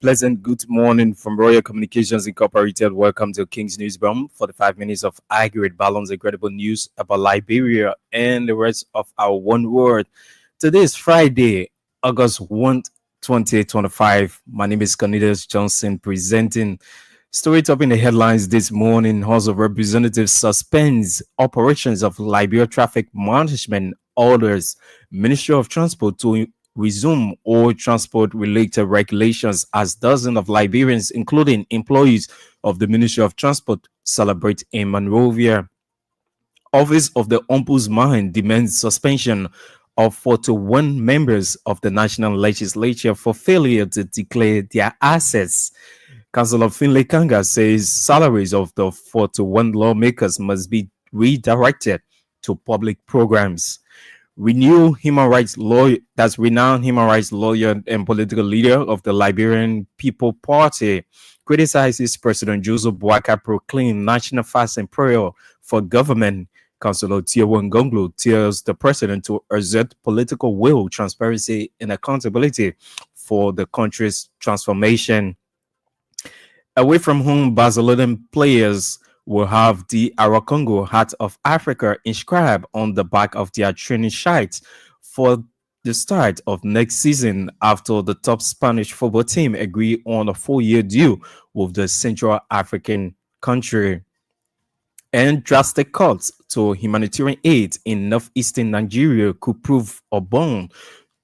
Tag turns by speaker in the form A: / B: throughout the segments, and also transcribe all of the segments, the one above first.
A: Pleasant good morning from Royal Communications Incorporated. Welcome to King's News Broom for the 5 minutes of accurate, balanced, incredible news about Liberia and the rest of our one world. Today is Friday, August 1, 2025. My name is Cornelius Johnson presenting. Story top in the headlines this morning. House of Representatives suspends operations of Liberia Traffic Management orders Ministry of Transport to resume all transport related regulations as dozens of Liberians, including employees of the Ministry of Transport, celebrate in Monrovia. Office of the Ombudsman demands suspension of 41 members of the National Legislature for failure to declare their assets. Councillor Finlay Kanga says salaries of the 41 lawmakers must be redirected to public programs. Renowned human rights lawyer and political leader of the Liberian People Party, criticizes President Joseph Boakai proclaimed national fast and prayer for government. Councillor Tiewan Gonglu tells the president to exert political will, transparency, and accountability for the country's transformation. Away from home, Barcelona players will have the Arakongo Heart of Africa inscribed on the back of their training shirts for the start of next season after the top Spanish football team agree on a 4-year deal with the Central African country. And drastic cuts to humanitarian aid in northeastern Nigeria could prove a boon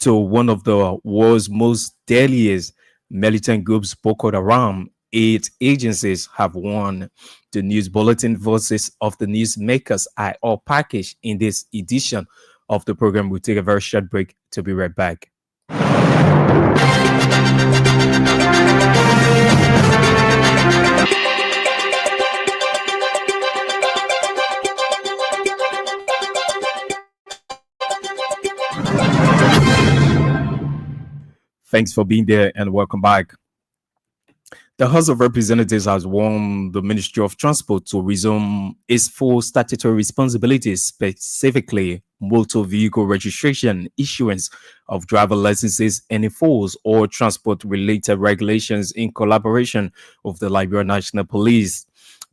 A: to one of the world's most deadliest militant groups, Boko Haram. 8 agencies have warned. The news bulletin voices of the newsmakers are all packaged in this edition of the program. We'll take a very short break to be right back. Thanks for being there and welcome back. The House of Representatives has warned the Ministry of Transport to resume its full statutory responsibilities, specifically motor vehicle registration, issuance of driver licenses, and enforce all transport-related regulations in collaboration with the Liberia National Police.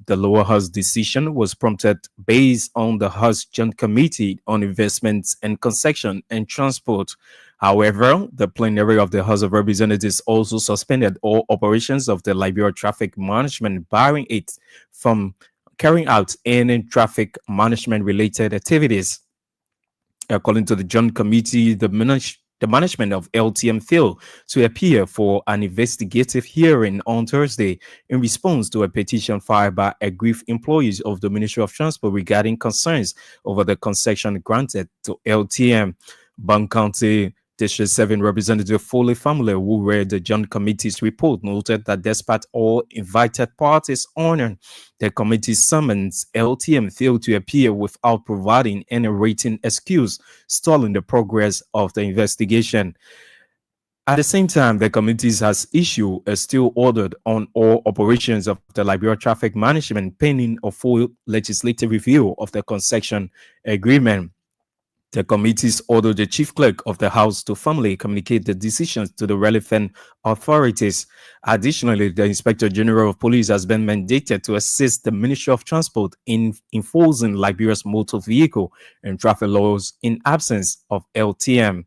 A: The lower house decision was prompted based on the House Joint Committee on Investments and Concession and Transport. However, the plenary of the House of Representatives also suspended all operations of the Liberia Traffic Management, barring it from carrying out any traffic management related activities. According to the Joint Committee, the management of LTM failed to appear for an investigative hearing on Thursday in response to a petition filed by aggrieved employees of the Ministry of Transport regarding concerns over the concession granted to LTM. Bank County District 7 Representative Foley Family, who read the Joint Committee's report, noted that despite all invited parties honoring the committee's summons, LTM failed to appear without providing any written excuse, stalling the progress of the investigation. At the same time, the committee has issued a still order on all operations of the Liberia Traffic Management pending a full legislative review of the concession agreement. The committees ordered the chief clerk of the House to formally communicate the decisions to the relevant authorities. Additionally, the Inspector General of Police has been mandated to assist the Ministry of Transport in enforcing Liberia's motor vehicle and traffic laws in absence of LTM.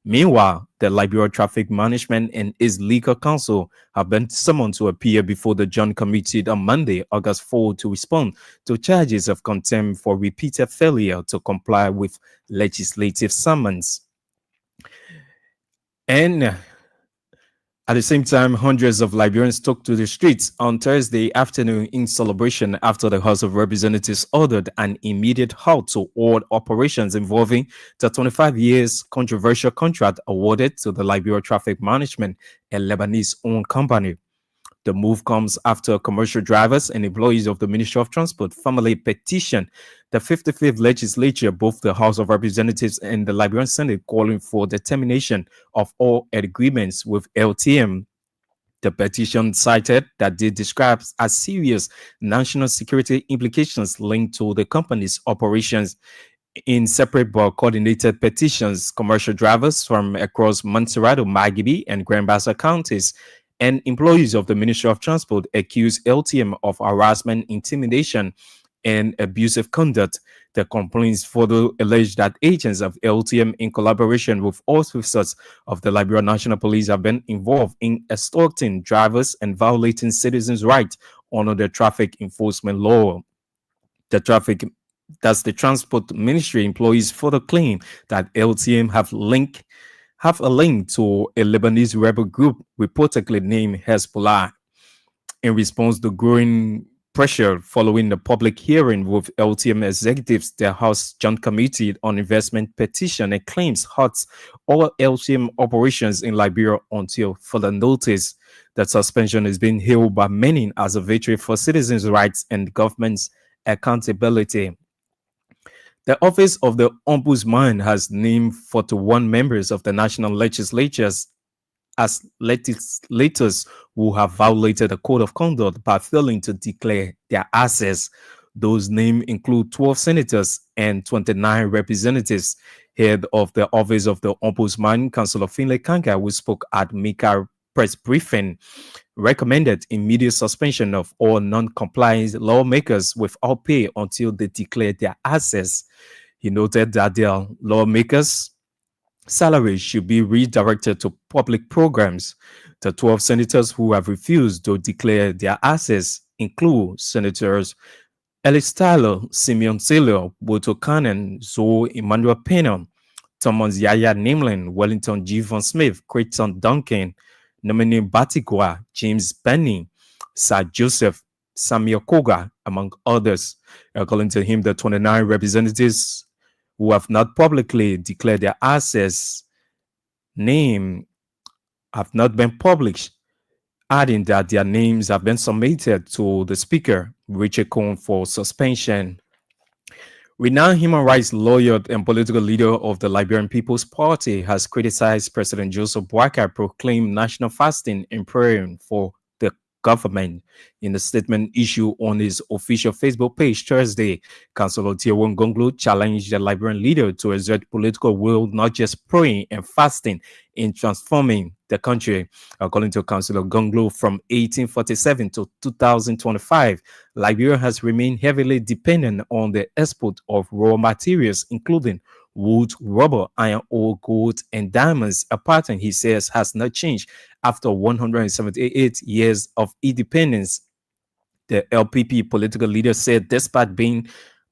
A: Meanwhile, the Liberia Traffic Management and its legal counsel have been summoned to appear before the Joint Committee on Monday, August 4, to respond to charges of contempt for repeated failure to comply with legislative summons. And at the same time, hundreds of Liberians took to the streets on Thursday afternoon in celebration after the House of Representatives ordered an immediate halt to all operations involving the 25 years controversial contract awarded to the Liberia Traffic Management, a Lebanese-owned company. The move comes after commercial drivers and employees of the Ministry of Transport formally petitioned the 55th legislature, both the House of Representatives and the Liberian Senate, calling for the termination of all agreements with LTM. The petition cited that they describe as serious national security implications linked to the company's operations. In separate but coordinated petitions, commercial drivers from across Montserrado, Magibi, and Grand Bassa counties and employees of the Ministry of Transport accused LTM of harassment, intimidation, and abusive conduct. The complaints further allege that agents of LTM, in collaboration with officers of the Liberia National Police, have been involved in extorting drivers and violating citizens' rights under the traffic enforcement law. The traffic That's the transport ministry employees further claim that LTM have a link to a Lebanese rebel group reportedly named Hezbollah. In response to growing pressure following the public hearing with LTM executives, the House Joint Committee on Investment petition and claims halts all LTM operations in Liberia until further notice. That suspension is being hailed by many as a victory for citizens' rights and government's accountability. The Office of the Ombudsman has named 41 members of the national legislatures as legislators who have violated the code of conduct by failing to declare their assets. Those names include 12 senators and 29 representatives. Head of the Office of the Ombudsman, Councillor Finlay Kanga, who spoke at Mika press briefing, recommended immediate suspension of all non-compliant lawmakers without pay until they declare their assets. He noted that their lawmakers' salaries should be redirected to public programs. The 12 senators who have refused to declare their assets include Senators Ellis Tyler, Simeon Taylor, Boto Cannon, Zoe Emmanuel Pena, Thomas Yaya Nimlin, Wellington G. Von Smith, Creighton Duncan, Nominee Batigua, James Benny, Sir Joseph, Samuel Koga, among others. According to him, the 29 representatives who have not publicly declared their assets name have not been published, adding that their names have been submitted to the Speaker, Richard Cohn, for suspension. Renowned human rights lawyer and political leader of the Liberian People's Party has criticized President Joseph Boakai proclaimed national fasting and praying for the government. In a statement issued on his official Facebook page Thursday, Councillor Tiewon Gonglu challenged the Liberian leader to exert political will, not just praying and fasting, in transforming the country. According to Councillor Gonglu, from 1847 to 2025, Liberia has remained heavily dependent on the export of raw materials, including wood, rubber, iron ore, gold, and diamonds. A pattern, he says, has not changed after 178 years of independence. The LPP political leader said, despite being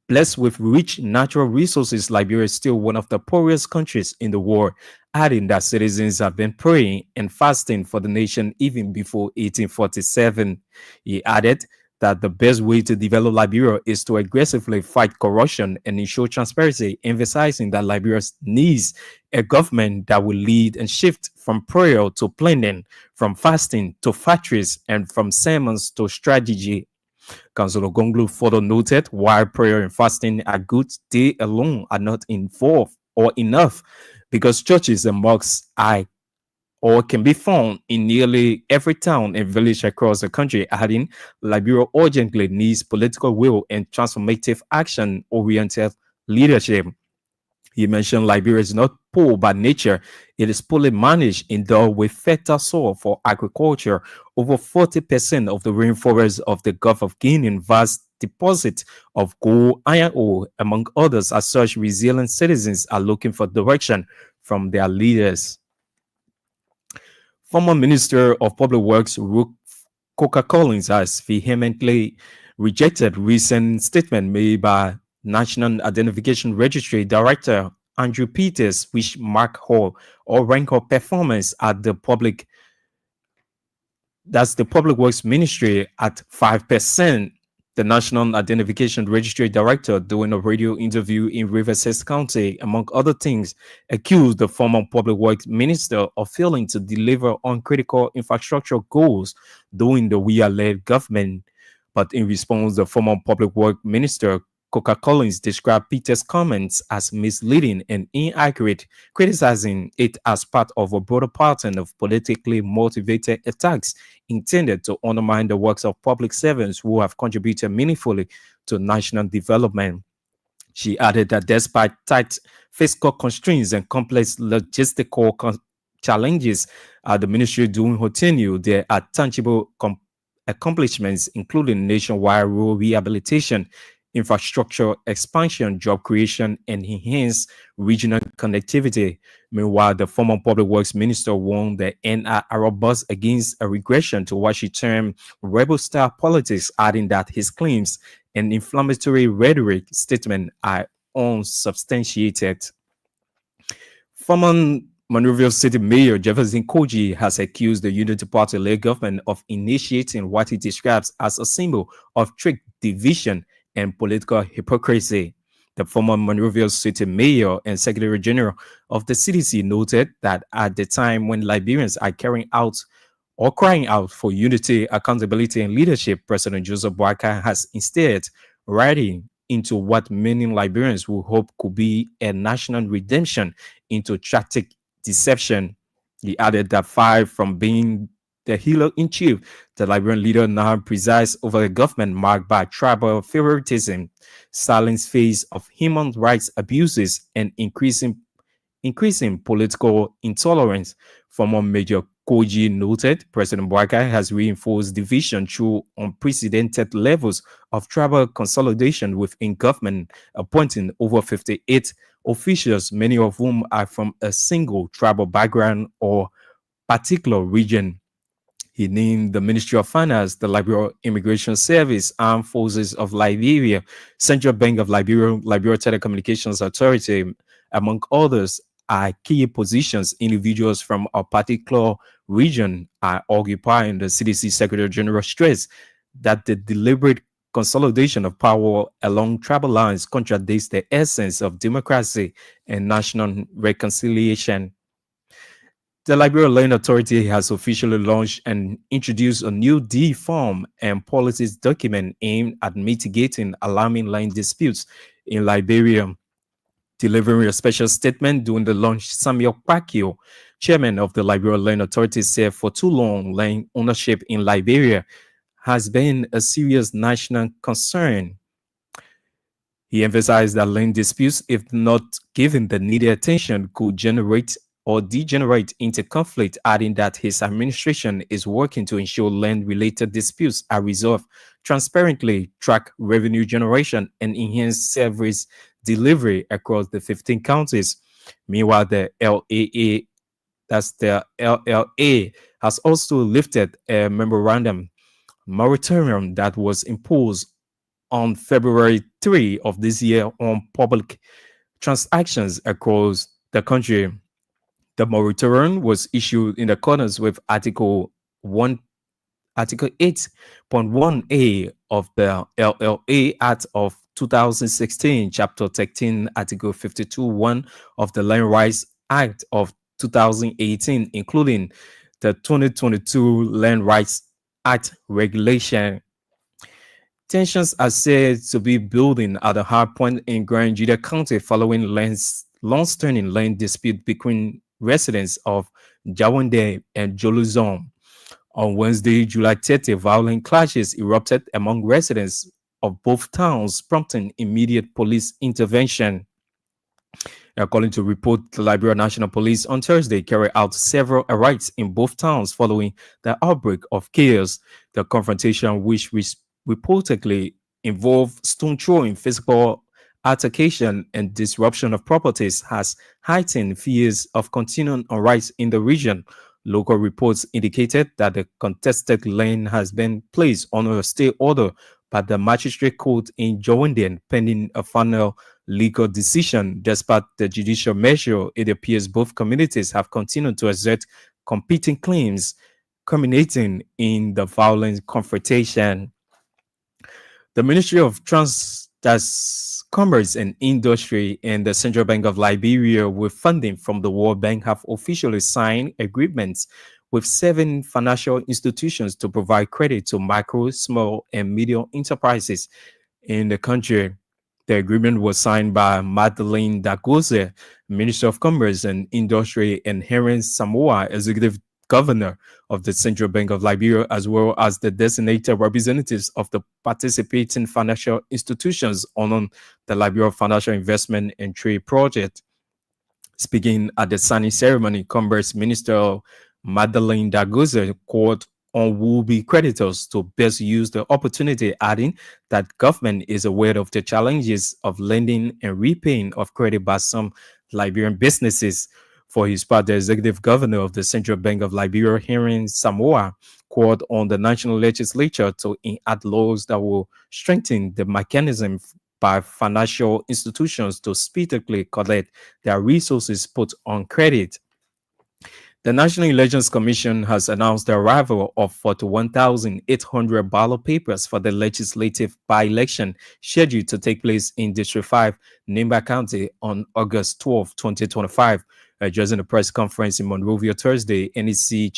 A: blessed with rich natural resources, Liberia is still one of the poorest countries in the world, adding that citizens have been praying and fasting for the nation even before 1847. He added that the best way to develop Liberia is to aggressively fight corruption and ensure transparency, emphasizing that Liberia needs a government that will lead and shift from prayer to planning, from fasting to factories, and from sermons to strategy. Councillor Gonglu further noted, while prayer and fasting are good, they alone are not involved or enough, because churches and mosques are or can be found in nearly every town and village across the country, adding Liberia urgently needs political will and transformative action-oriented leadership. He mentioned Liberia is not poor by nature. It is poorly managed, endowed with fertile soil for agriculture. Over 40% of the rainforests of the Gulf of Guinea, vast deposits of gold, iron ore, among others. As such, resilient citizens are looking for direction from their leaders. Former Minister of Public Works Ruth Coca Collins has vehemently rejected recent statement made by National Identification Registry Director Andrew Peters, which mark her or rank her performance at the public Works Ministry at 5%. The National Identification Registry Director, during a radio interview in Riverside County, among other things, accused the former Public Works Minister of failing to deliver on critical infrastructure goals during the WIA-led government. But in response, the former Public Works Minister, Coca Collins, described Peter's comments as misleading and inaccurate, criticizing it as part of a broader pattern of politically motivated attacks intended to undermine the works of public servants who have contributed meaningfully to national development. She added that despite tight fiscal constraints and complex logistical challenges, At the ministry during her tenure, there are tangible accomplishments, including nationwide rural rehabilitation, infrastructure expansion, job creation, and enhanced regional connectivity. Meanwhile, the former public works minister warned the NIR bus against a regression to what she termed rebel style politics, adding that his claims and inflammatory rhetoric statement are unsubstantiated. Former Monrovia City Mayor Jefferson Koji has accused the Unity Party-led government of initiating what he describes as a symbol of trick, division, and political hypocrisy. The former Monrovia City Mayor and Secretary General of the CDC noted that at the time when Liberians are carrying out or crying out for unity, accountability, and leadership, President Joseph Boakai has instead riding into what many Liberians will hope could be a national redemption into tactic deception. He added that far from being the hero in chief, the Liberian leader now presides over a government marked by tribal favoritism, silent face of human rights abuses, and increasing political intolerance. Former Major Koji noted President Boakai has reinforced division through unprecedented levels of tribal consolidation within government, appointing over 58 officials, many of whom are from a single tribal background or particular region. He named the Ministry of Finance, the Liberia Immigration Service, Armed Forces of Liberia, Central Bank of Liberia, Liberia Telecommunications Authority, among others, are key positions. Individuals from a particular region are occupying. The CDC Secretary General stressed that the deliberate consolidation of power along tribal lines contradicts the essence of democracy and national reconciliation. The Liberia Land Authority has officially launched and introduced a new deform and policies document aimed at mitigating alarming land disputes in Liberia. Delivering a special statement during the launch, Samuel Kpakio, chairman of the Liberia Land Authority, said for too long, land ownership in Liberia has been a serious national concern. He emphasized that land disputes, if not given the needed attention, could generate or degenerate into conflict, adding that his administration is working to ensure land-related disputes are resolved transparently, track revenue generation, and enhance service delivery across the 15 counties. Meanwhile, the LAA, that's the LLA, has also lifted a memorandum moratorium that was imposed on February 3 of this year on public transactions across the country. The moratorium was issued in accordance with Article 8.1A of the LLA Act of 2016, Chapter 13, Article 52.1 of the Land Rights Act of 2018, including the 2022 Land Rights Act regulation. Tensions are said to be building at a high point in Grand Juda County following long-standing land dispute between residents of Jawande and Joluzon. On Wednesday, July 30, violent clashes erupted among residents of both towns, prompting immediate police intervention. According to report, the Liberia National Police on Thursday carried out several raids in both towns following the outbreak of chaos. The confrontation, which reportedly involved stone throwing, physical altercation, and disruption of properties, has heightened fears of continuing unrest in the region. Local reports indicated that the contested land has been placed on a stay order by the magistrate court in Jawenden pending a final legal decision. Despite the judicial measure, it appears both communities have continued to assert competing claims, culminating in the violent confrontation. The Ministry of Commerce and Industry and the Central Bank of Liberia, with funding from the World Bank, have officially signed agreements with 7 financial institutions to provide credit to micro, small, and medium enterprises in the country. The agreement was signed by Madeleine Dagoze, Minister of Commerce and Industry, and Helen Samoa, Executive Governor of the Central Bank of Liberia, as well as the designated representatives of the participating financial institutions on the Liberia Financial Investment and Trade Project. Speaking at the signing ceremony, Commerce Minister Madeleine Dagoza called on will-be creditors to best use the opportunity, adding that government is aware of the challenges of lending and repaying of credit by some Liberian businesses. For his part, the executive governor of the Central Bank of Liberia, Henry Samoa, called on the national legislature to enact laws that will strengthen the mechanism by financial institutions to speedily collect their resources put on credit. The National Elections Commission has announced the arrival of 41,800 ballot papers for the legislative by-election scheduled to take place in District 5, Nimba County on August 12, 2025. Addressing a press conference in Monrovia Thursday, NEC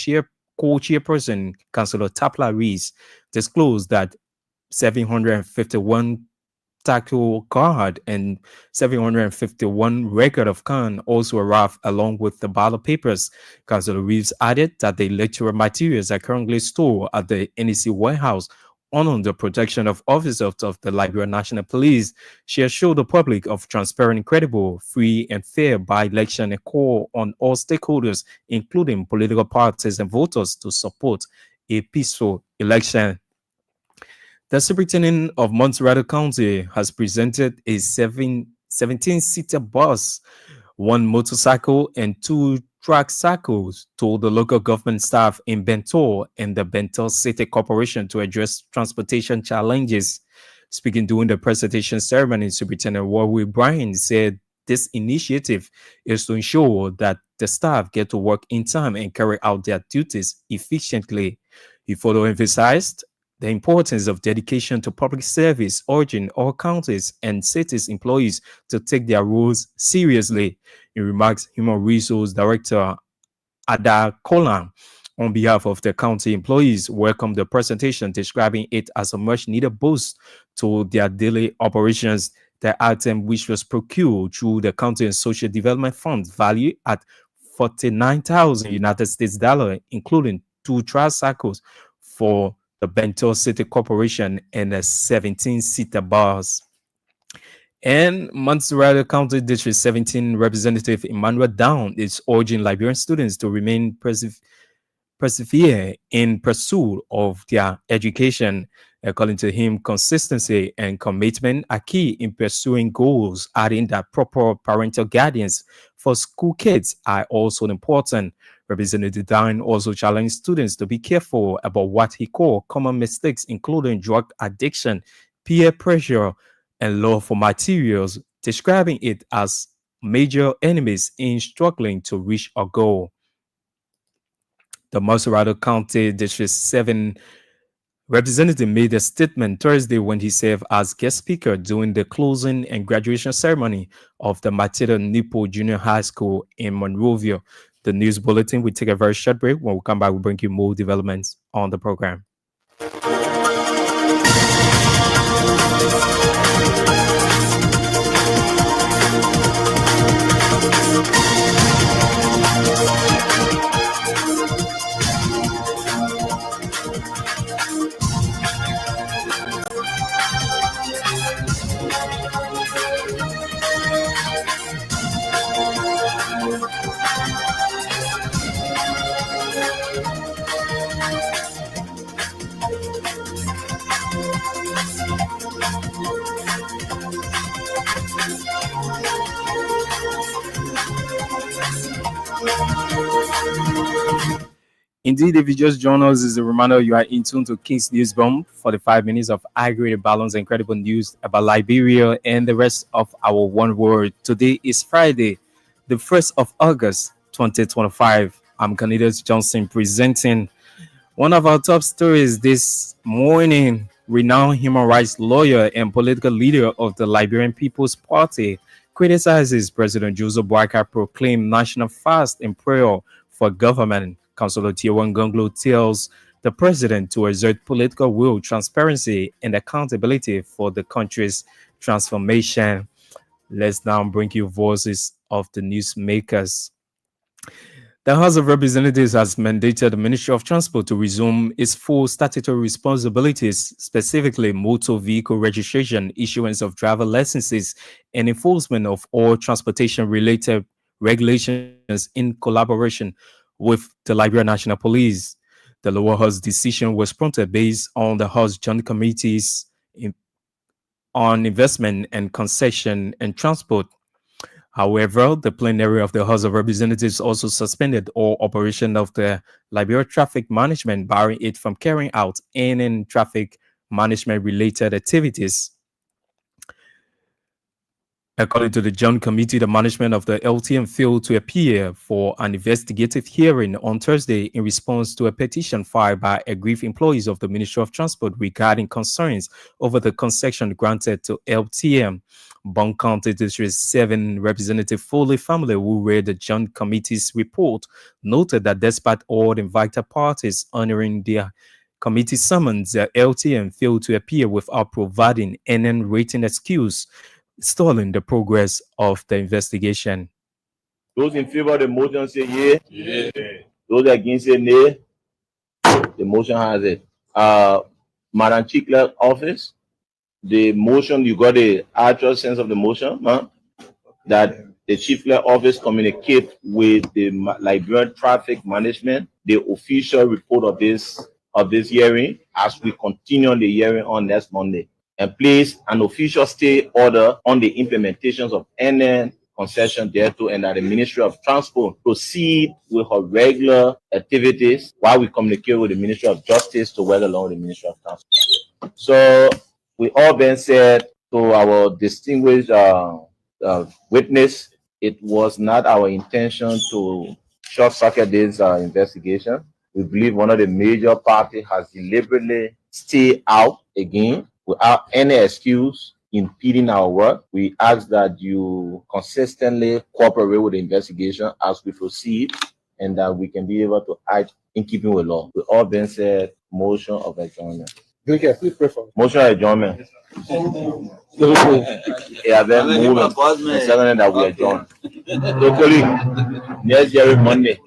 A: co-chairperson Councillor Tapla Rees disclosed that 751 tactile card and 751 record of CAN also arrived along with the ballot papers. Councillor Reeves added that the electoral materials are currently stored at the NEC warehouse under the protection of officers of the Liberia National Police. She assured the public of transparent, credible, free, and fair by-election and call on all stakeholders, including political parties and voters, to support a peaceful election. The superintendent of Montserrat County has presented a 17-seater bus, one motorcycle, and two track cycles to the local government staff in Bento and the Bento City Corporation to address transportation challenges. Speaking during the presentation ceremony, Superintendent Warwick Bryan said this initiative is to ensure that the staff get to work in time and carry out their duties efficiently. He further emphasized the importance of dedication to public service, urging all counties and cities employees to take their roles seriously. In remarks, Human Resource Director Ada Kolan, on behalf of the county employees, welcomed the presentation, describing it as a much-needed boost to their daily operations. The item, which was procured through the County and Social Development Fund, valued at 49,000 United States dollars, including two tricycles for the Bento City Corporation and a 17-seater bus. And Montserrat County District 17 Representative Emmanuel Down is urging Liberian students to remain persevere in pursuit of their education. According to him, consistency and commitment are key in pursuing goals, adding that proper parental guidance for school kids are also important. Representative Down also challenged students to be careful about what he called common mistakes, including drug addiction, peer pressure, and love for materials, describing it as major enemies in struggling to reach a goal. The Montserrat County District 7 representative made a statement Thursday when he served as guest speaker during the closing and graduation ceremony of the Matilda Nipo Junior High School in Monrovia. The news bulletin will take a very short break. When we come back, we'll bring you more developments on the program. Indeed, if you just join us, as a reminder, you are in tune to King's News Bomb, 45 minutes of high-grade balance and incredible news about Liberia and the rest of our one world. Today is Friday, the 1st of August, 2025. I'm Candidates Johnson presenting one of our top stories this morning. Renowned human rights lawyer and political leader of the Liberian People's Party criticizes President Joseph Boakai proclaimed national fast and prayer for government. Councillor Tiawan Gonglo tells the president to exert political will, transparency, and accountability for the country's transformation. Let's now bring you voices of the newsmakers. The House of Representatives has mandated the Ministry of Transport to resume its full statutory responsibilities, specifically motor vehicle registration, issuance of driver licenses, and enforcement of all transportation-related regulations in collaboration with the Liberia National Police. The lower house decision was prompted based on the House Joint Committees on Investment and Concession and Transport. However, the plenary of the House of Representatives also suspended all operation of the Liberia Traffic Management, barring it from carrying out any traffic management related activities. According to the Joint Committee, the management of the LTM failed to appear for an investigative hearing on Thursday in response to a petition filed by aggrieved employees of the Ministry of Transport regarding concerns over the concession granted to LTM. Broom County District 7 Representative Foley family, who read the Joint Committee's report, noted that despite all invited parties honoring their committee summons, the LTM failed to appear without providing any written excuse, stalling the progress of the investigation.
B: Those in favor of the motion say yea. Yeah. Those against say nay. The motion has it. Madam Chief Clerk Office, the motion, you got the actual sense of the motion, huh? That the Chief Clerk Office communicate with the Liberian Traffic Management, the official report of this hearing as we continue the hearing on next Monday, and place an official stay order on the implementations of any concession thereto, and that the Ministry of Transport proceed with her regular activities while we communicate with the Ministry of Justice to work along with the Ministry of Transport. So we all been said to our distinguished witness, it was not our intention to short-circuit this investigation. We believe one of the major parties has deliberately stayed out again without any excuse impeding our work. We ask that you consistently cooperate with the investigation as we proceed, and that we can be able to act in keeping with law. We all been said, motion of adjournment.
C: Okay, please pray for me.
B: Motion of adjournment. Yeah, then move and second that we adjourn. So, colleague, next year Monday.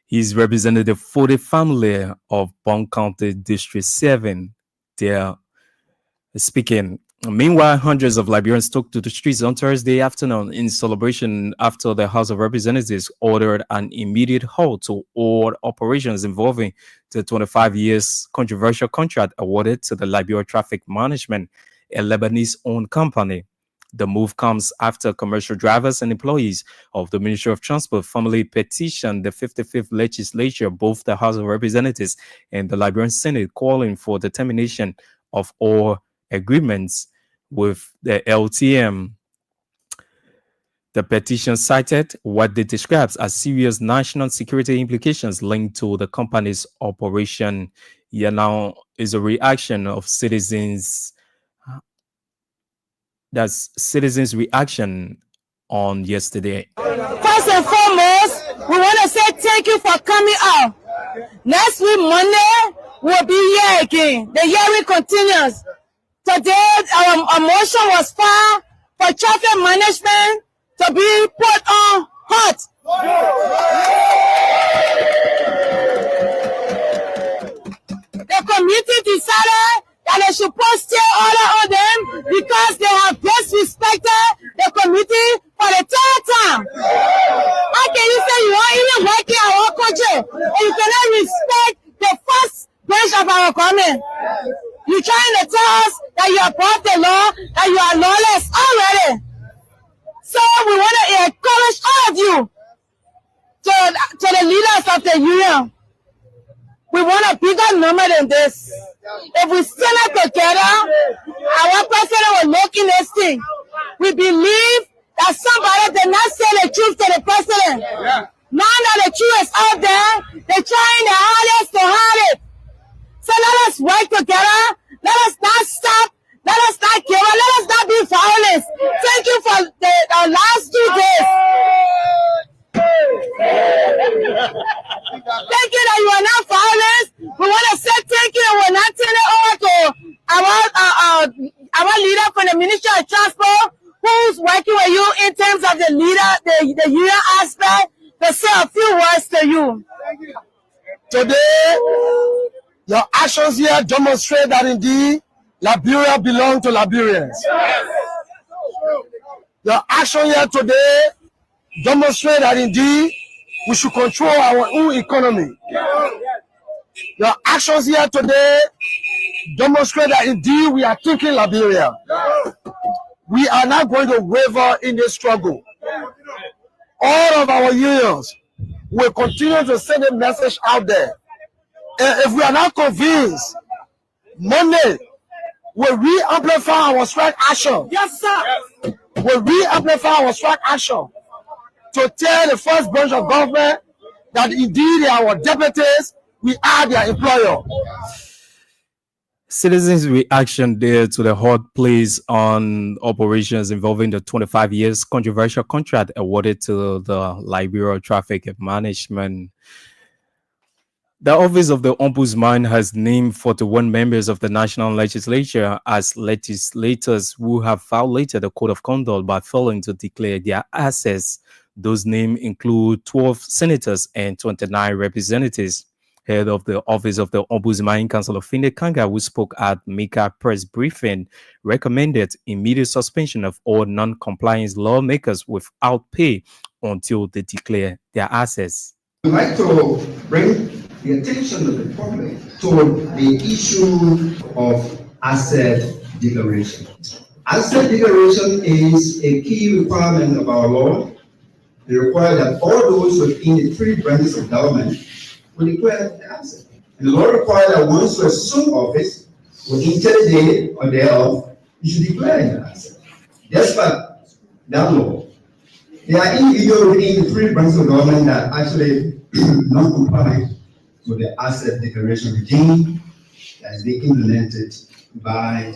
A: He's Representative for the family of Broom County District 7. They're speaking. Meanwhile, hundreds of Liberians took to the streets on Thursday afternoon in celebration after the House of Representatives ordered an immediate halt to all operations involving the 25 years controversial contract awarded to the Liberia Traffic Management, a Lebanese-owned company. The move comes after commercial drivers and employees of the Ministry of Transport formally petitioned the 55th legislature, both the House of Representatives and the Liberian Senate, calling for the termination of all agreements with the LTM. The petition cited what they described as serious national security implications linked to the company's operation. Here now is a reaction of citizens. That's citizens' reaction on yesterday.
D: First and foremost, we want to say thank you for coming out. Next week, Monday, we'll be here again. The hearing continues. Today, our motion was filed for traffic management to be put on hold. The committee decided that they should put stay order on them because they have disrespected the committee for the third time. How can you say you are even working in our country and you cannot respect the first branch of our government? You're trying to tell us that you are above the law, that you are lawless already. So we want to encourage all of you to the leaders of the union. We want a bigger number than this. If we stand up together, our president will look in this thing. We believe that somebody did not say the truth to the president. Now that the truth is out there, they're trying their hardest to hide it. So let us work together. Let us not stop. Let us not give up. Let us not be violent. Thank you for the last 2 days. Thank you that you are not violent. We want to say thank you and we're not turning over to our leader from the Ministry of Transport, who's working with you in terms of the leader, the union aspect, to say a few words to you.
C: Today, your actions here demonstrate that indeed Liberia belongs to Liberians. Your action here today demonstrate that indeed We should control our own economy. Your actions here today demonstrate that indeed we are thinking Liberia. We are not going to waver in this struggle. All of our unions will continue to send a message out there. And if we are not convinced, Monday will re-amplify our strike action.
D: Yes, sir.
C: Will re-amplify our strike action to tell the first branch of government that indeed they are our deputies, we are their employer.
A: Citizens' reaction there to the hot plays on operations involving the 25 years controversial contract awarded to the Liberia Traffic Management. The Office of the Ombudsman has named 41 members of the National Legislature as legislators who have violated the Code of Conduct by failing to declare their assets. Those names include 12 senators and 29 representatives. Head of the Office of the Ombudsman, Councillor Finde Kanga, who spoke at Mika press briefing, recommended immediate suspension of all non-compliance lawmakers without pay until they declare their assets.
E: I'd like to bring the attention of the public to the issue of asset declaration. Asset declaration is a key requirement of our law. It requires that all those within the three branches of government will declare the asset. And the law requires that once you assume office, within 30 days or thereof, you should declare your asset. Despite that law, there are individuals within the three branches of government that actually not comply with the asset declaration regime that is being implemented by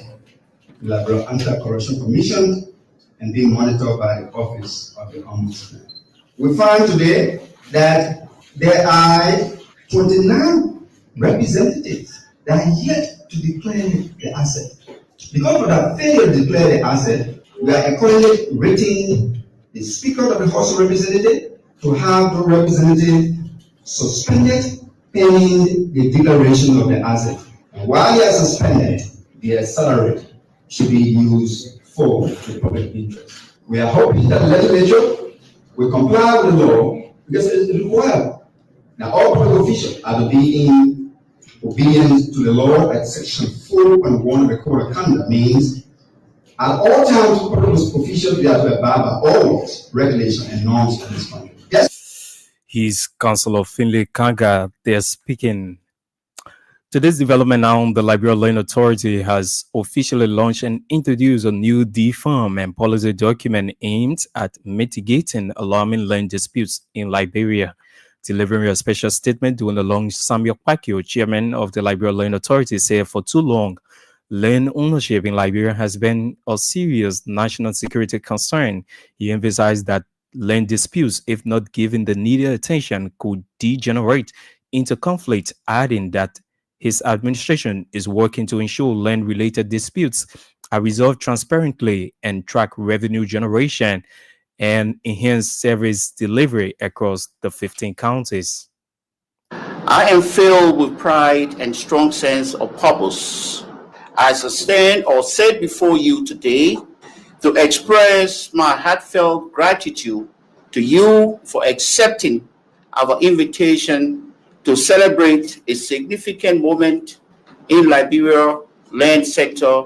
E: the Liberia Anti-Corruption Commission and being monitored by the Office of the Ombudsman. We find today that there are 29 representatives that are yet to declare the asset. Because of that failure to declare the asset, we are currently rating the Speaker of the House of Representatives to have the representative suspended pending the declaration of the asset. And while they are suspended, their salary should be used for the public interest. We are hoping that the legislature will comply with the law because it requires that all public officials are to be in obedience to the law at section 4.1 of the Code of Conduct. Means at all times, public officials are to abide by all laws, regulations, and norms of this country. Yes.
A: He's Councillor Finlay Kanga. They're speaking. Today's development now, the Liberia Land Authority has officially launched and introduced a new defund and policy document aimed at mitigating alarming land disputes in Liberia. Delivering a special statement during the launch, Samuel Kwakio, chairman of the Liberia Land Authority, said for too long, land ownership in Liberia has been a serious national security concern. He emphasized that land disputes, if not given the needed attention, could degenerate into conflict, adding that his administration is working to ensure land-related disputes are resolved transparently and track revenue generation and enhance service delivery across the 15 counties.
F: I am filled with pride and strong sense of purpose as I stand or sit before you today to express my heartfelt gratitude to you for accepting our invitation to celebrate a significant moment in Liberia land sector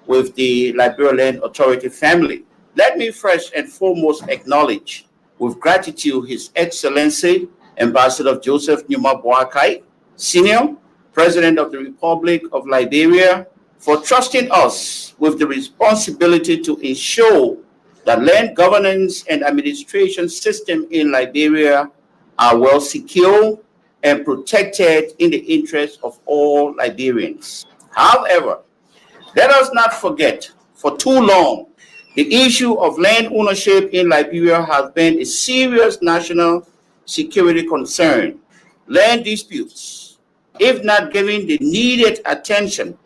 F: with the Liberia Land Authority family. Let me first and foremost acknowledge with gratitude His Excellency Ambassador Joseph Numa Boakai, Senior President of the Republic of Liberia, for trusting us with the responsibility to ensure that land governance and administration system in Liberia are well secured and protected in the interest of all Liberians. However, let us not forget, for too long, the issue of land ownership in Liberia has been a serious national security concern. Land disputes, if not given the needed attention,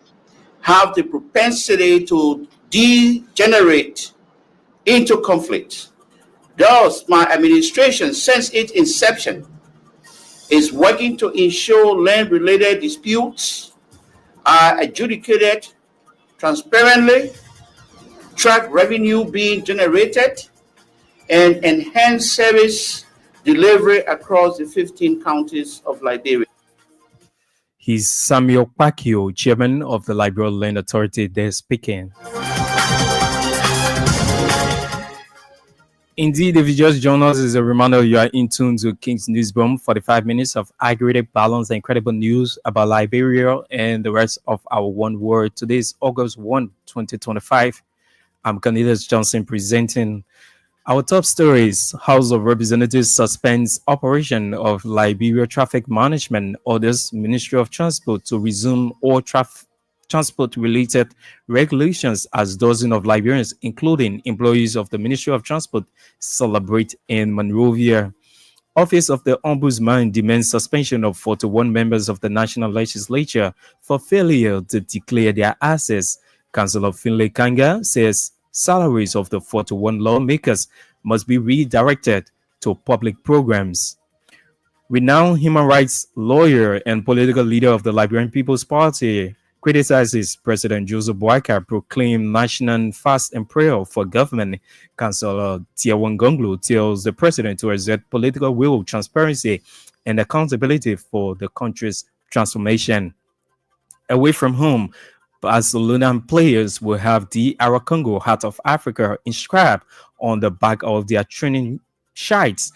F: have the propensity to degenerate into conflict. Thus, my administration, since its inception, is working to ensure land-related disputes are adjudicated transparently, track revenue being generated, and enhance service delivery across the 15 counties of Liberia.
A: He's Samuel Kpakio, chairman of the Liberia Land Authority, there speaking. Indeed, if you just join us, as a reminder, you are in tune to King's Newsroom, 45 minutes of aggregated, balanced, and incredible news about Liberia and the rest of our one world. Today is August 1, 2025. I'm Cornelius Johnson presenting our top stories. House of Representatives suspends operation of Liberia Traffic Management, orders Ministry of Transport to resume all transport-related regulations as dozens of Liberians, including employees of the Ministry of Transport, celebrate in Monrovia. Office of the Ombudsman demands suspension of 41 members of the National Legislature for failure to declare their assets. Councillor Finlay Kanga says salaries of the 41 lawmakers must be redirected to public programs. Renowned human rights lawyer and political leader of the Liberian People's Party criticizes President Joseph Boakai proclaimed national fast and prayer for government. Councillor Tiawan Gonglu tells the president to exert political will, transparency, and accountability for the country's transformation. Away from home, Barcelona players will have the Arakongo Heart of Africa inscribed on the back of their training shirts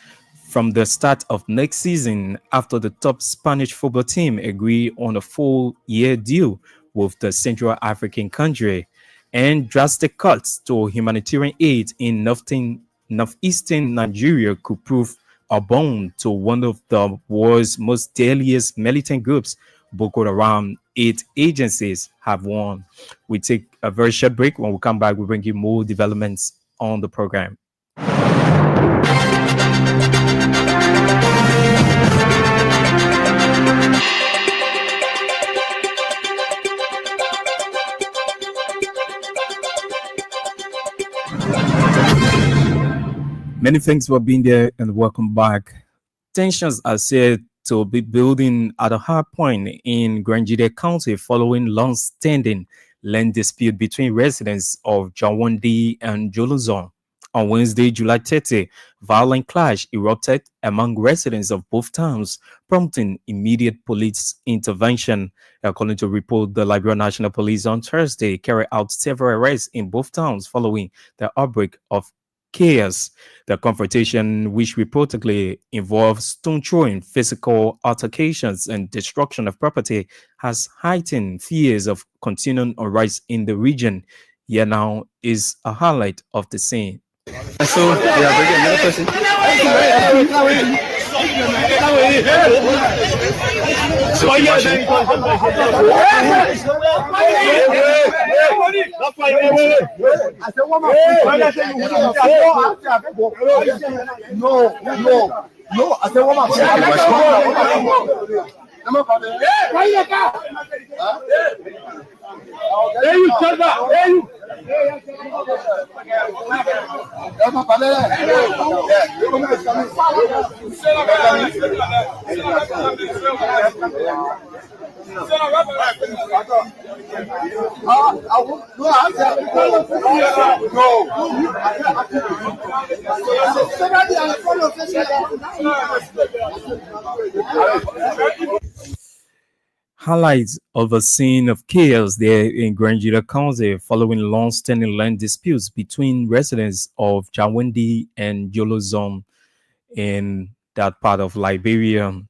A: from the start of next season after the top Spanish football team agree on a full-year deal with the Central African country. And drastic cuts to humanitarian aid in northeastern Nigeria could prove a boon to one of the world's most deadliest militant groups, Boko Haram. 8 agencies have warned. We take a very short break. When we come back, we'll bring you more developments on the program. Many thanks for being there and welcome back. Tensions are said to be building at a high point in Grangide County following long-standing land dispute between residents of Jawandi and Jolozon. On Wednesday, July 30, violent clash erupted among residents of both towns, prompting immediate police intervention. According to a report, the Liberia National Police on Thursday carried out several arrests in both towns following the outbreak of chaos. The confrontation, which reportedly involves stone throwing, physical altercations, and destruction of property, has heightened fears of continuing unrest in the region. Here now is a highlight of the scene. So they are bringing another person. Highlights of a scene of chaos there in Grangida County following long-standing land disputes between residents of Jawandi and Jolozon in that part of Liberia.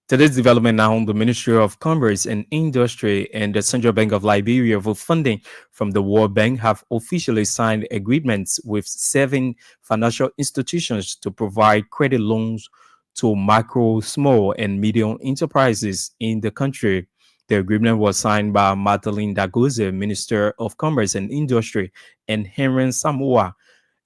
A: Today's development now, the Ministry of Commerce and Industry and the Central Bank of Liberia, for funding from the World Bank, have officially signed agreements with 7 financial institutions to provide credit loans to micro, small, and medium enterprises in the country. The agreement was signed by Madeline Daguze, Minister of Commerce and Industry, and Henry Samoa,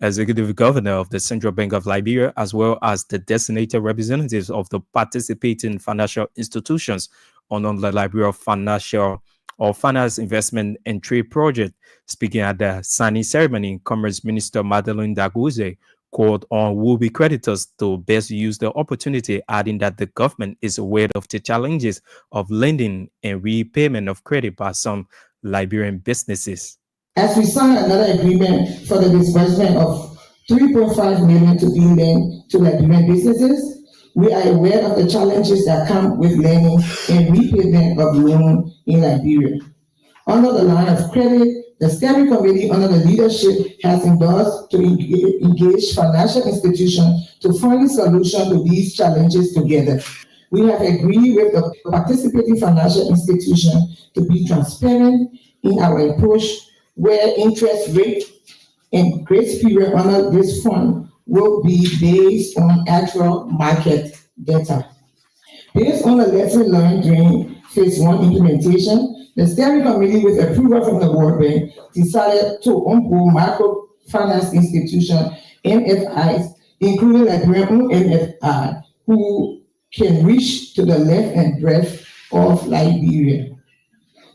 A: Executive Governor of the Central Bank of Liberia, as well as the designated representatives of the participating financial institutions on the Liberia Financial or Finance Investment and Trade Project. Speaking at the signing ceremony, Commerce Minister Madeline Daguze called on will-be creditors to best use the opportunity, adding that the government is aware of the challenges of lending and repayment of credit by some Liberian businesses.
G: As we sign another agreement for the disbursement of $3.5 million to be lent to Liberian businesses. We are aware of the challenges that come with lending and repayment of loan in Liberia. Under the line of credit, the steering committee under the leadership has endorsed to engage financial institutions to find a solution to these challenges together. We have agreed with the participating financial institution to be transparent in our approach, where interest rate and grace period under this fund will be based on actual market data. Based on the lesson learned during Phase 1 implementation, the steering committee, with approval from the World Bank, decided to onboard microfinance institutions, MFIs, including Liberian MFI, who can reach to the length and breadth of Liberia.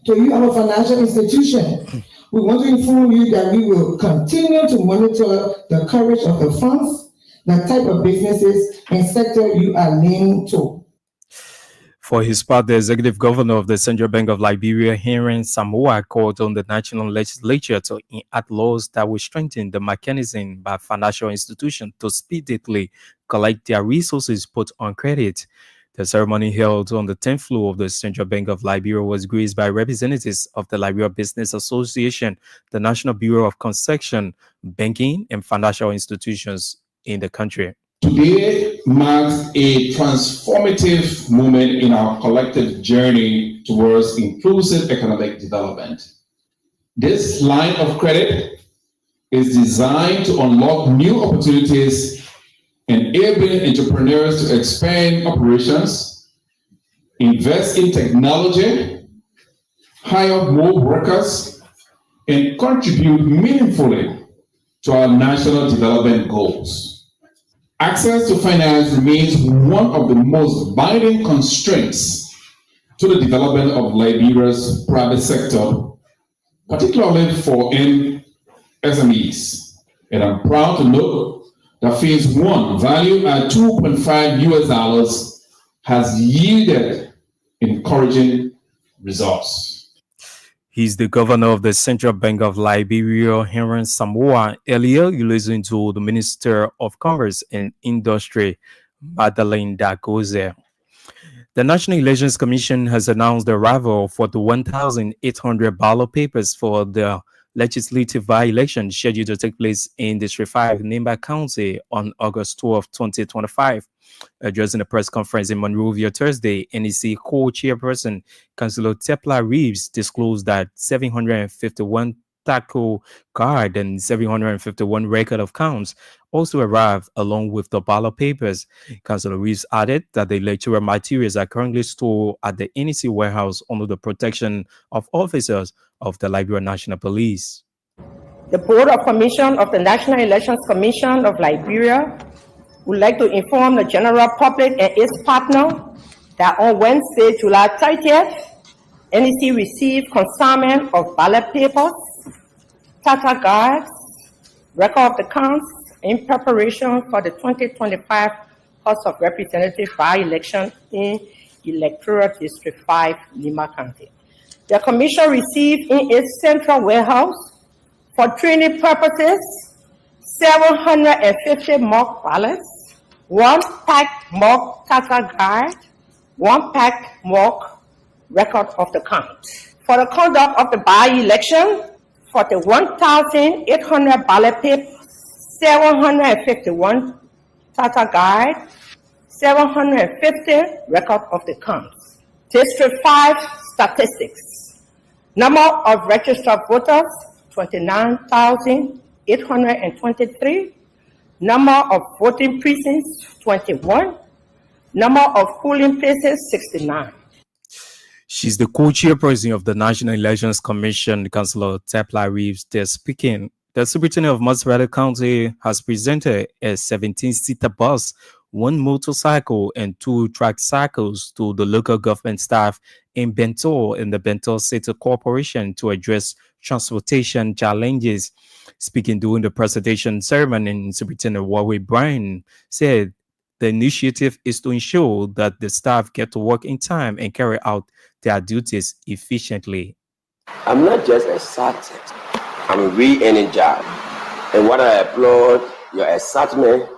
G: To you, our financial institution, we want to inform you that we will continue to monitor the coverage of the funds, the type of businesses and sector you are linked to.
A: For his part, the executive governor of the Central Bank of Liberia, Henry Samoa, called on the national legislature to enact laws that will strengthen the mechanism by financial institutions to speedily collect their resources put on credit. The ceremony held on the 10th floor of the Central Bank of Liberia was graced by representatives of the Liberia Business Association, the National Bureau of Construction, banking, and financial institutions in the country.
H: Today marks a transformative moment in our collective journey towards inclusive economic development. This line of credit is designed to unlock new opportunities, enabling entrepreneurs to expand operations, invest in technology, hire more workers, and contribute meaningfully to our national development goals. Access to finance remains one of the most binding constraints to the development of Liberia's private sector, particularly for SMEs. And I'm proud to note that Phase 1, valued at $2.5, has yielded encouraging results.
A: He's the governor of the Central Bank of Liberia, Henry Samoa. Earlier, you listened to the Minister of Commerce and Industry, Madeleine Dagoze. The National Elections Commission has announced the arrival for the 1,800 ballot papers for the legislative by-election scheduled to take place in District 5, Nimba County on August 12, 2025. Addressing a press conference in Monrovia Thursday, NEC co-chairperson Councillor Tepla Reeves disclosed that 751 tackle card and 751 record of counts also arrived along with the ballot papers. Councillor Reeves added that the electoral materials are currently stored at the NEC warehouse under the protection of officers of the Liberia National Police.
I: The Board of Commission of the National Elections Commission of Liberia would like to inform the general public and its partner that on Wednesday, July 30th, NEC received consignment of ballot papers, Tata guides, record of the counts in preparation for the 2025 House of Representatives by-election in Electoral District 5, Lima County. The Commission received in its central warehouse for training purposes 750 mock ballots, 1 pack mock Tata guide, 1 pack mock record of the count. For the conduct of the by-election, for the 1,800 ballot papers, 751 Tata guide, 750 record of the counts. District 5 statistics. Number of registered voters, 29,823. Number of voting precincts, 21. Number of polling places, 69.
A: She's the co-chairperson of the National Elections Commission, Councillor Tepla Reeves. They're speaking. The Superintendent of Massachusetts County has presented a 17-seater bus, 1 motorcycle, and 2 track cycles to the local government staff in Bento and the Bento City Corporation to address transportation challenges. Speaking during the presentation ceremony, Superintendent Warwick Bryan said the initiative is to ensure that the staff get to work in time and carry out their duties efficiently.
J: I'm not just excited, I'm re-energized. And what I applaud your excitement,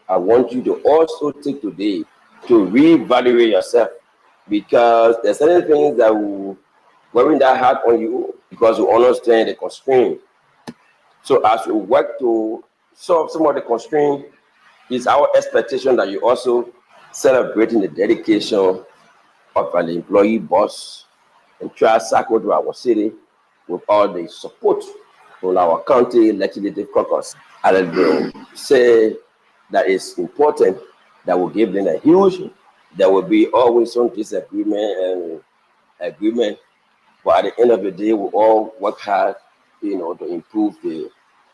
J: I want you to also take today to reevaluate yourself, because there's certain things that will wearing that hard on you because you understand the constraint. So as you work to solve some of the constraints, it's our expectation that you also celebrating the dedication of an employee boss and cycle to our city with all the support from our county legislative caucus. I will say that it's important that we give them a huge, there will be always some disagreement and agreement, but at the end of the day, we all work hard, to improve the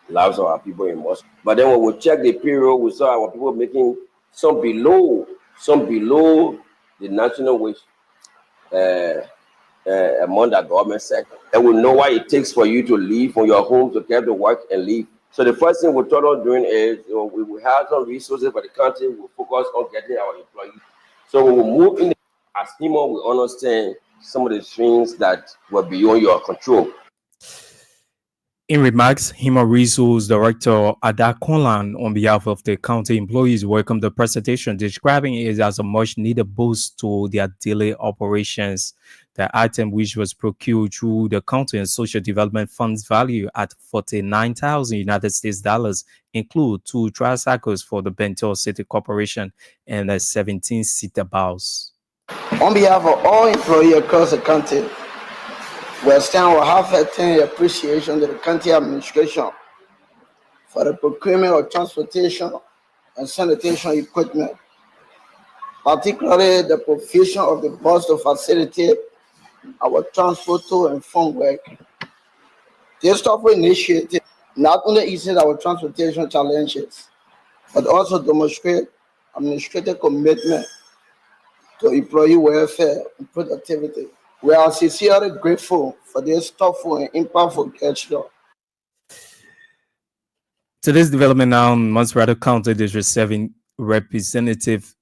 J: lives of our people in Moscow. But then when we check the period, we saw our people making some below the national wage among the government sector. And we know what it takes for you to leave from your home to get to work and leave. So the first thing we thought of doing is, we will have some resources for the country. We'll focus on getting our employees. So when we move in, as HIMO, we understand some of the things that were beyond your control.
A: In remarks, Human Resource Director Ada Konlan, on behalf of the county employees, welcomed the presentation, describing it as a much-needed boost to their daily operations. The item, which was procured through the County and Social Development Fund's value at 49,000 United States dollars, include 2 tricycles for the Bento City Corporation and a 17-seater bus.
C: On behalf of all employees across the country, we extend our heartfelt appreciation to the county administration for the procurement of transportation and sanitation equipment, particularly the provision of the bus to facilitate our transport to and from work. This thoughtful initiative not only eases our transportation challenges, but also demonstrates administrative commitment to employee welfare and productivity. We are sincerely grateful for this thoughtful and impactful gesture.
A: To this development now, Montserrat County District 7 Representative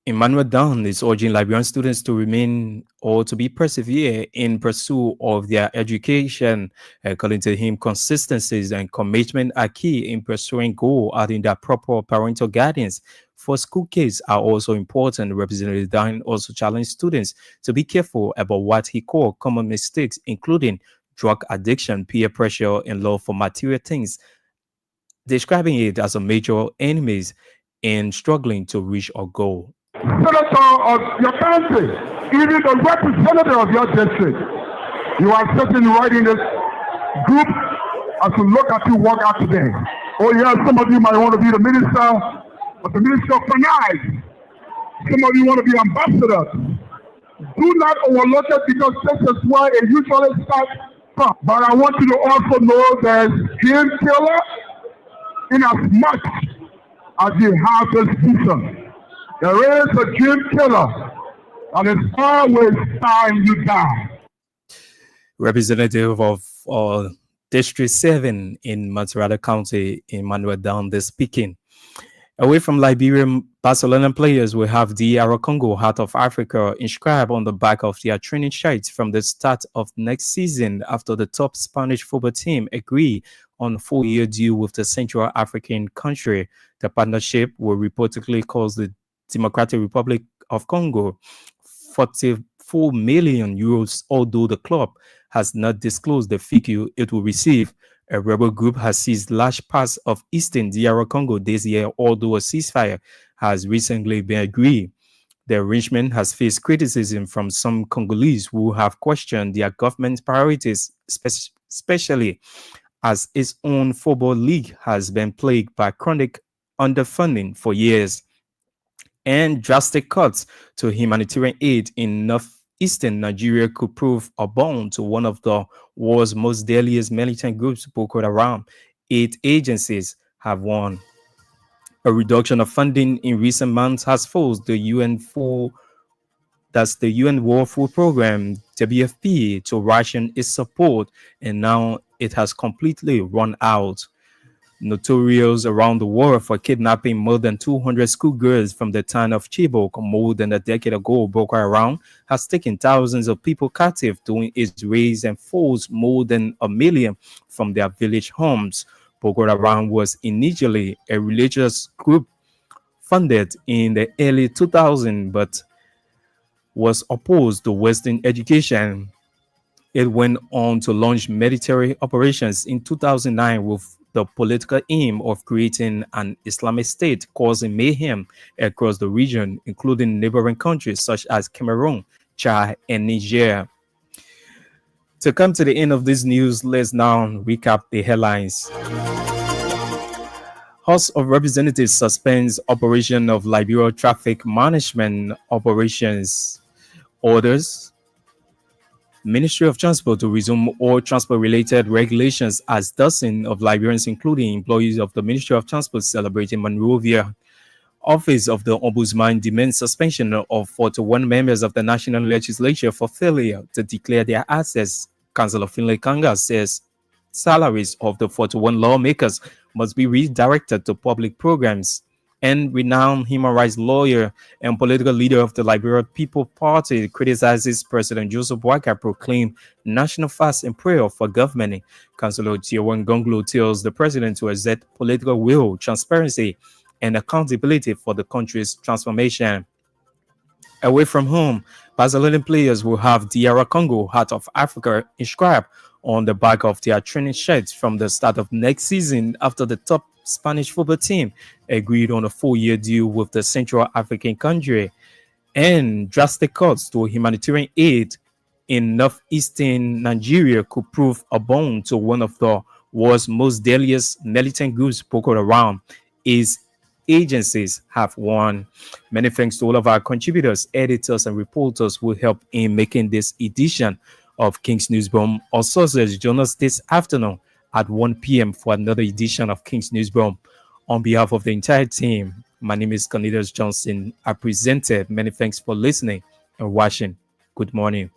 A: Emmanuel Dunn is urging Liberian students to remain or to be persevere in pursuit of their education. According to him, consistencies and commitment are key in pursuing goal, adding that proper parental guidance for school kids are also important. Representative Dunn also challenged students to be careful about what he called common mistakes, including drug addiction, peer pressure, and love for material things, describing it as a major enemies in struggling to reach a goal.
K: Senator of your country, even the representative of your district, you are sitting right in this group as we look at you walk out today. Oh yeah, some of you might want to be the minister of finance. Some of you want to be ambassadors. Do not overlook it, because this is where it usually starts from. But I want you to also know there's game killer in as much as you have this vision. There is a dream killer, and it's always tying you down.
A: Representative of District 7 in Montserrat County, Emmanuel Down, speaking. Away from Liberian Barcelona players, we have DR Congo, Heart of Africa, inscribed on the back of their training shirts from the start of next season after the top Spanish football team agree on a 4-year deal with the Central African country. The partnership will reportedly cost the Democratic Republic of Congo 44 million euros, although the club has not disclosed the figure it will receive. A rebel group has seized large parts of eastern DR Congo this year, although a ceasefire has recently been agreed. The arrangement has faced criticism from some Congolese who have questioned their government's priorities, especially as its own football league has been plagued by chronic underfunding for years. And drastic cuts to humanitarian aid in northeastern Nigeria could prove a boon to one of the world's most deadliest militant groups, Boko Haram. 8 agencies have warned. A reduction of funding in recent months has forced the UN World Food Program, WFP, to ration its support, and now it has completely run out. Notorious around the world for kidnapping more than 200 schoolgirls from the town of Chibok more than a decade ago, Boko Haram has taken thousands of people captive during its raids and forced more than 1 million from their village homes. Boko Haram was initially a religious group funded in the early 2000s but was opposed to Western education. It went on to launch military operations in 2009 with the political aim of creating an Islamic state, causing mayhem across the region, including neighboring countries such as Cameroon, Chad, and Niger. To come to the end of this news, let's now recap the headlines. House of Representatives suspends operation of Liberia traffic management operations. Orders Ministry of Transport to resume all transport-related regulations as dozens of Liberians, including employees of the Ministry of Transport, celebrating Monrovia. Office of the Ombudsman demands suspension of 41 members of the National Legislature for failure to declare their assets. Councillor Finlay Kanga says salaries of the 41 lawmakers must be redirected to public programs. And renowned human rights lawyer and political leader of the Liberia People Party criticizes President Joseph Boakai proclaimed national fast and prayer for government. Councillor Tiowan Gonglo tells the president to exert political will, transparency, and accountability for the country's transformation. Away from home, Barcelona players will have DR Congo, Heart of Africa, inscribed on the back of their training shirts from the start of next season after the top Spanish football team agreed on a 4-year deal with the Central African country. And drastic cuts to humanitarian aid in northeastern Nigeria could prove a boon to one of the world's most deadliest militant groups, Boko Haram. Is agencies have warned. Many thanks to all of our contributors, editors, and reporters who help in making this edition of King's Newsroom. Also, join us this afternoon at 1 p.m. for another edition of King's Newsroom. On behalf of the entire team, my name is Cornelius Johnson. I presented. Many thanks for listening and watching. Good morning.